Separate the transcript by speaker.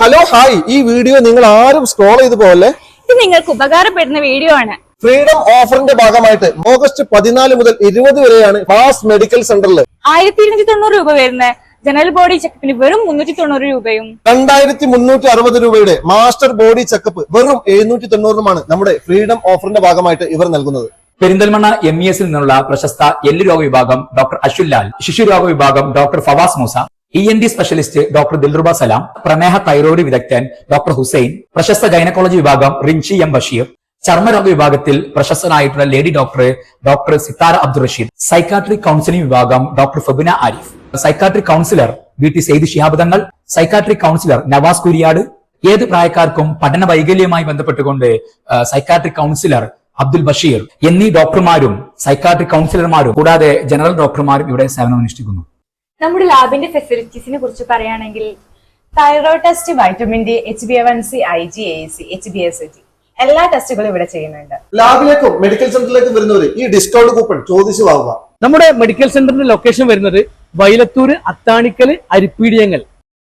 Speaker 1: Hello hi, ഈ video നിങ്ങൾ ആരും സ്ക്രോൾ ചെയ്ത് പോലെ
Speaker 2: ഇത് നിങ്ങൾക്ക് ഉപകാരപ്പെടുന്ന വീഡിയോ ആണ്.
Speaker 1: ഫ്രീഡം ഓഫറിന്റെ ഭാഗമായിട്ട് ഓഗസ്റ്റ് 14 മുതൽ 20 വരെയാണ് മാസ് മെഡിക്കൽ സെന്ററിൽ
Speaker 2: 1290 രൂപ വരുന്ന ജനറൽ ബോഡി ചെക്കപ്പിന് വെറും 390 രൂപയും
Speaker 1: 2360 രൂപയുടെ മാസ്റ്റർ ബോഡി ചെക്കപ്പ് വെറും 790 നമ്മുടെ ഫ്രീഡം ഓഫറിന്റെ ഭാഗമായിട്ട് ഇവർ നൽകുന്നത്.
Speaker 3: പെരിന്തൽമണ്ണ MES നിന്നുള്ള പ്രശസ്ത എല്ലുരോഗ വിഭാഗം ഡോക്ടർ അഷുല്ലാൽ, ശിശുരോഗ വിഭാഗം doctor Fawas Moosa, ENT specialist doctor Dilruba Salam, പ്രമേഹ തൈറോയ്ഡ് വിദഗ്ധൻ ഡോക്ടർ ഹുസൈൻ, പ്രശസ്ത ഗൈനക്കോളജി വിഭാഗം റിൻഷി M ബഷീർ, ചർമ്മരോഗ വിഭാഗത്തിൽ പ്രശസ്തനായിട്ടുള്ള lady doctor Sithara Abdul Rasheed, psychiatric counselling വിഭാഗം doctor Fabina Arif, psychiatric counsellor VT Syed Shihab Thangal, psychiatric councillor Nawaz Kuriyad, ഏത് പ്രായക്കാർക്കും പഠന വൈകല്യവുമായി ബന്ധപ്പെട്ടുകൊണ്ട് സൈക്കാട്രിക് കൗൺസിലർ അബ്ദുൽ ബഷീർ എന്നീ ഡോക്ടർമാരും സൈക്കാട്രിക് കൗൺസിലർമാരും കൂടാതെ ജനറൽ ഡോക്ടർമാരും ഇവിടെ സേവനമനുഷ്ഠിക്കുന്നു.
Speaker 4: നമ്മുടെ ലാബിന്റെ ഫെസിലിറ്റീസിനെ കുറിച്ച് പറയുകയാണെങ്കിൽ thyroid test, vitamin D, HbA1c, IgA1c, HbA1c എല്ലാ ടെസ്റ്റുകളും ഇവിടെ ചെയ്യുന്നുണ്ട്.
Speaker 1: ലാബിലേക്കും മെഡിക്കൽ സെന്ററിലേക്കും വരുന്നവർ ഈ ഡിസ്കൗണ്ട് കൂപ്പൺ ചോദിച്ചു വാങ്ങുക.
Speaker 5: നമ്മുടെ മെഡിക്കൽ സെന്ററിന്റെ ലൊക്കേഷൻ വരുന്നത് വൈലത്തൂര്, അത്താണിക്കല്, അരിപ്പീടിയങ്ങൽ.